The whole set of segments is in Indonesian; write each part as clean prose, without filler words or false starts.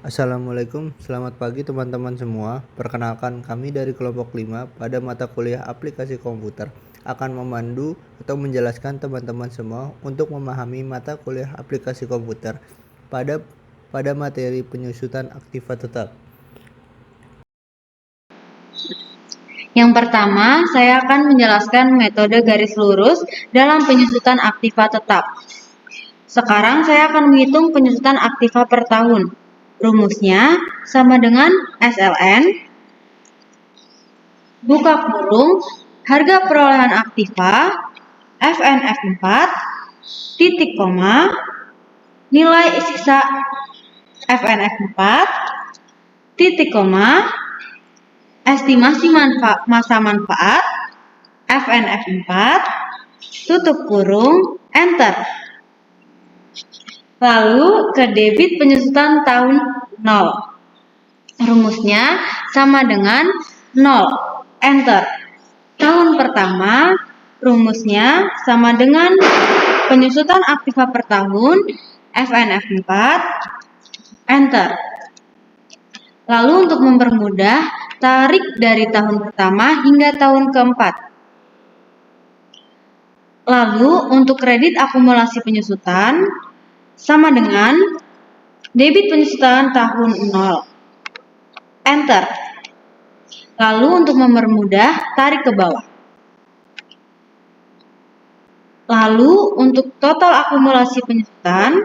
Assalamualaikum, selamat pagi teman-teman semua. Perkenalkan, kami dari kelompok 5 pada mata kuliah aplikasi komputer akan memandu atau menjelaskan teman-teman semua untuk memahami mata kuliah aplikasi komputer pada materi penyusutan aktiva tetap. Yang pertama, saya akan menjelaskan metode garis lurus dalam penyusutan aktiva tetap. Sekarang saya akan menghitung penyusutan aktiva per tahun. Rumusnya sama dengan SLN, buka kurung, harga perolehan aktiva, FNF4, titik koma, nilai sisa FNF4, titik koma, estimasi masa manfaat, FNF4, tutup kurung, enter. Lalu ke debit penyusutan tahun 0. Rumusnya sama dengan 0, enter. Tahun pertama, rumusnya sama dengan penyusutan aktiva per tahun, FNF4, enter. Lalu untuk mempermudah, tarik dari tahun pertama hingga tahun keempat. Lalu untuk kredit akumulasi penyusutan sama dengan debit penyusutan tahun 0. Enter. Lalu untuk mempermudah, tarik ke bawah. Lalu untuk total akumulasi penyusutan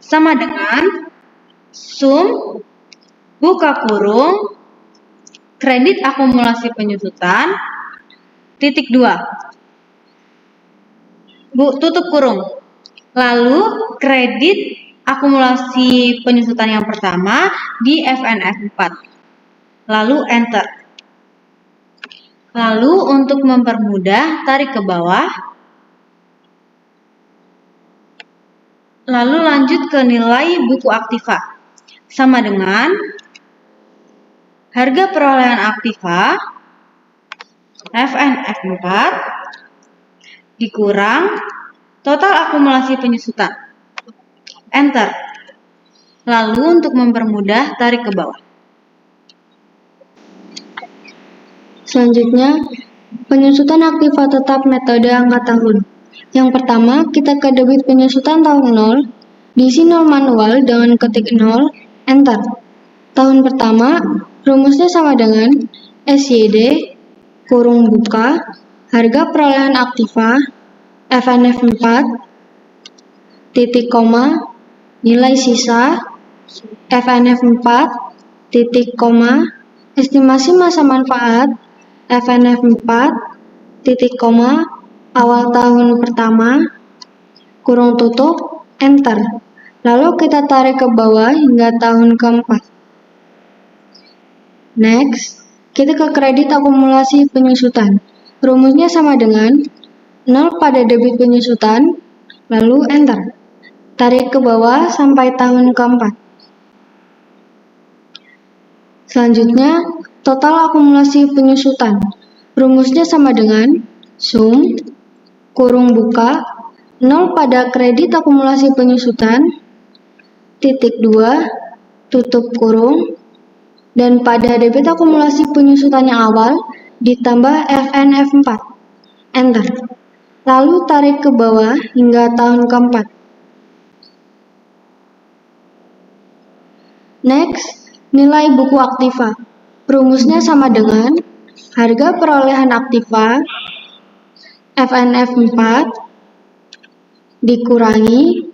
sama dengan sum buka kurung kredit akumulasi penyusutan titik 2 tutup kurung. Lalu kredit akumulasi penyusutan yang pertama di FNF4. Lalu enter. Lalu untuk mempermudah, tarik ke bawah. Lalu lanjut ke nilai buku aktiva. Sama dengan harga perolehan aktiva FNF4 dikurang total akumulasi penyusutan. Enter. Lalu untuk mempermudah, tarik ke bawah. Selanjutnya, penyusutan aktiva tetap metode angka tahun. Yang pertama, kita ke debit penyusutan tahun 0, diisi 0 manual dengan ketik 0, enter. Tahun pertama, rumusnya sama dengan SYD, kurung buka, harga perolehan aktiva, FNF4, titik koma, nilai sisa, FNF4, titik koma, estimasi masa manfaat, FNF4, titik koma, awal tahun pertama, kurung tutup, enter. Lalu kita tarik ke bawah hingga tahun keempat. Next, kita ke kredit akumulasi penyusutan. Rumusnya sama dengan 0 pada debit penyusutan, lalu enter. Tarik ke bawah sampai tahun keempat. Selanjutnya, total akumulasi penyusutan. Rumusnya sama dengan sum, kurung buka, 0 pada kredit akumulasi penyusutan, titik 2, tutup kurung, dan pada debit akumulasi penyusutan yang awal, ditambah FNF4. Enter. Lalu tarik ke bawah hingga tahun keempat. Next, nilai buku aktiva. Rumusnya sama dengan harga perolehan aktiva FNF4 dikurangi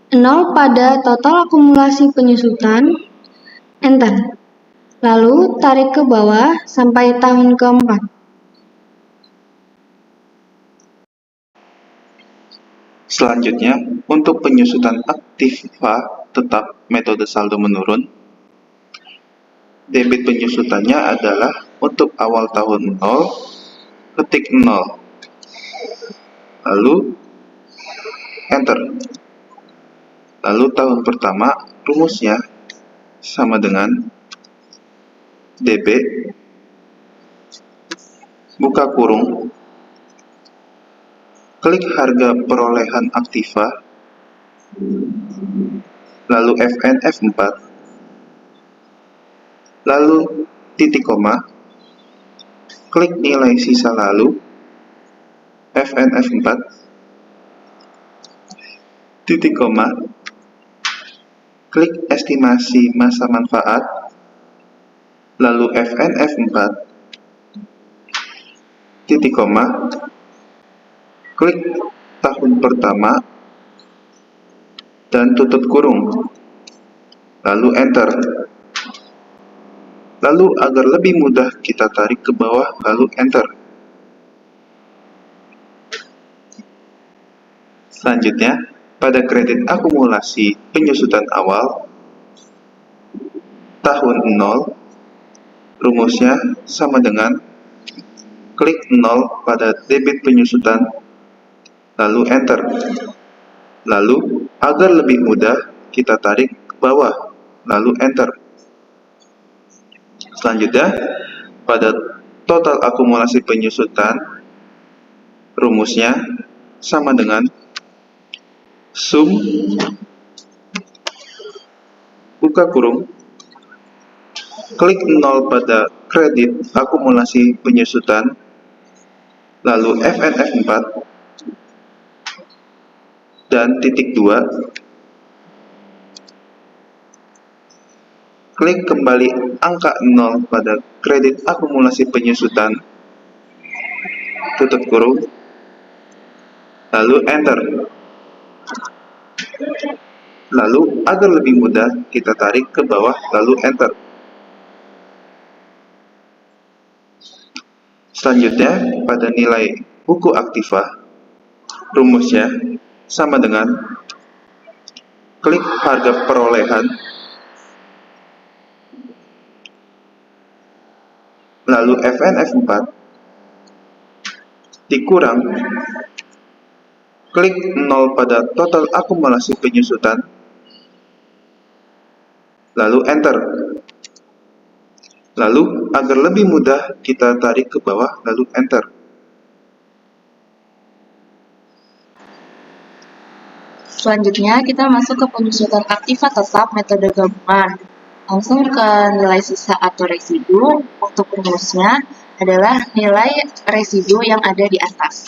0 pada total akumulasi penyusutan, enter. Lalu tarik ke bawah sampai tahun keempat. Selanjutnya, untuk penyusutan aktiva tetap metode saldo menurun, debit penyusutannya adalah untuk awal tahun 0, ketik 0, lalu enter. Lalu tahun pertama, rumusnya sama dengan DB, buka kurung, klik harga perolehan aktiva, lalu FNF4, lalu titik koma, klik nilai sisa lalu FNF4, titik koma, klik estimasi masa manfaat, lalu FNF4, titik koma, klik tahun pertama, dan tutup kurung, lalu enter. Lalu agar lebih mudah kita tarik ke bawah, lalu enter. Selanjutnya, pada kredit akumulasi penyusutan awal tahun 0, rumusnya sama dengan klik 0 pada debit penyusutan, lalu enter. Lalu, agar lebih mudah kita tarik ke bawah, lalu enter. Selanjutnya, pada total akumulasi penyusutan, rumusnya sama dengan sum buka kurung, klik 0 pada kredit akumulasi penyusutan, lalu FNF4, dan titik 2, klik kembali angka 0 pada kredit akumulasi penyusutan, tutup kurung, lalu enter. Lalu, agar lebih mudah, kita tarik ke bawah, lalu enter. Selanjutnya, pada nilai buku aktiva, rumusnya sama dengan klik harga perolehan, lalu FNF4, dikurang, klik 0 pada total akumulasi penyusutan, lalu enter. Lalu, agar lebih mudah, kita tarik ke bawah, lalu enter. Selanjutnya, kita masuk ke penyusutan aktiva tetap metode gabungan. Langsung ke nilai sisa atau residu. Untuk rumusnya adalah nilai residu yang ada di atas.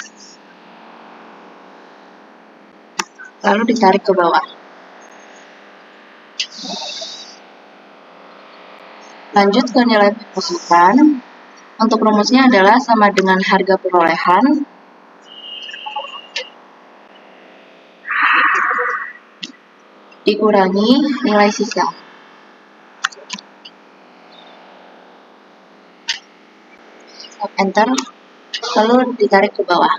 Lalu ditarik ke bawah. Lanjut ke nilai penyusutan. Untuk rumusnya adalah sama dengan harga perolehan dikurangi nilai sisa. Enter, lalu ditarik ke bawah.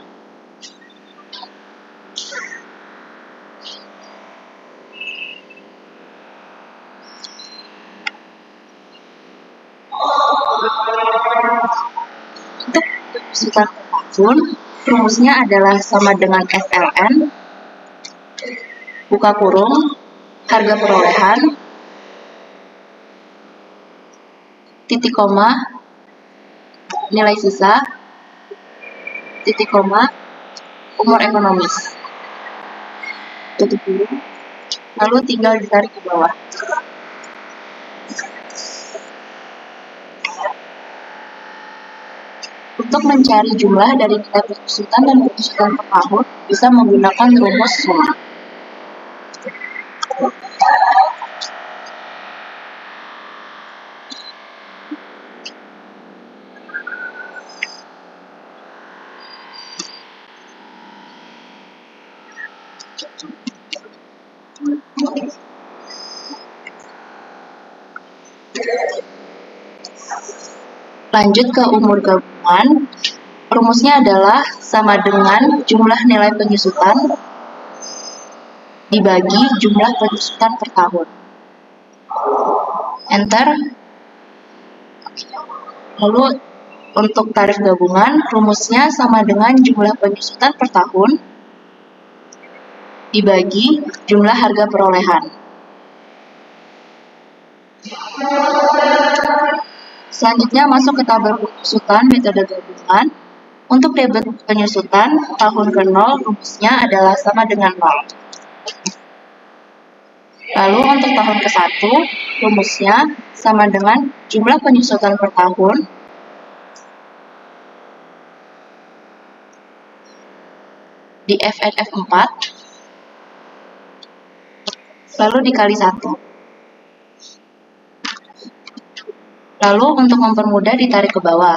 Untuk penyusutan per tahun, rumusnya adalah sama dengan SLN, buka kurung, harga perolehan, titik koma, nilai sisa, titik koma, umur ekonomis. Tutup dulu, lalu tinggal ditarik ke bawah. Untuk mencari jumlah dari nilai penyusutan dan penyusutan per tahun, bisa menggunakan rumus sum. Lanjut ke umur gabungan, rumusnya adalah sama dengan jumlah nilai penyusutan dibagi jumlah penyusutan per tahun. Enter. Lalu untuk tarif gabungan, rumusnya sama dengan jumlah penyusutan per tahun dibagi jumlah harga perolehan. Selanjutnya masuk ke tabel penyusutan metode gabungan. Untuk debit penyusutan tahun ke-0, rumusnya adalah sama dengan 0. Lalu untuk tahun ke-1, rumusnya sama dengan jumlah penyusutan per tahun di FNF 4, lalu dikali 1. Lalu untuk mempermudah ditarik ke bawah.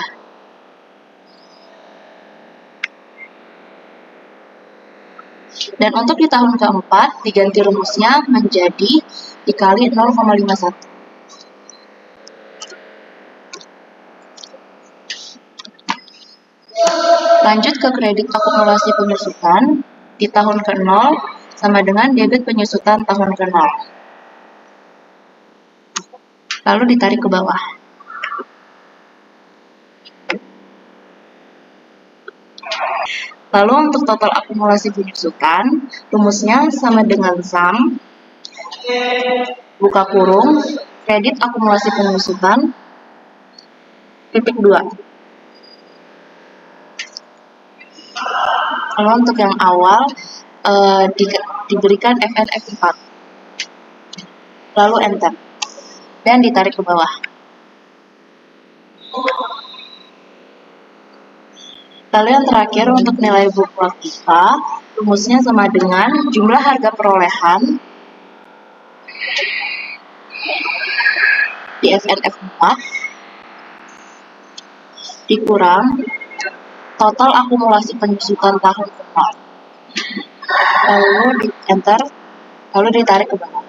Dan untuk di tahun ke-4, diganti rumusnya menjadi dikali 0,51. Lanjut ke kredit akumulasi penyusutan, di tahun ke-0 sama dengan debit penyusutan tahun ke-0. Lalu ditarik ke bawah. Lalu untuk total akumulasi penyusutan, rumusnya sama dengan sum, buka kurung, kredit akumulasi penyusutan, titik 2. Lalu untuk yang awal, diberikan FNF 4. Lalu enter. Dan ditarik ke bawah. Lalu yang terakhir untuk nilai buku aktiva, rumusnya sama dengan jumlah harga perolehan di FNF 4 dikurang total akumulasi penyusutan tahun ke-4. Lalu di enter, lalu ditarik ke bawah.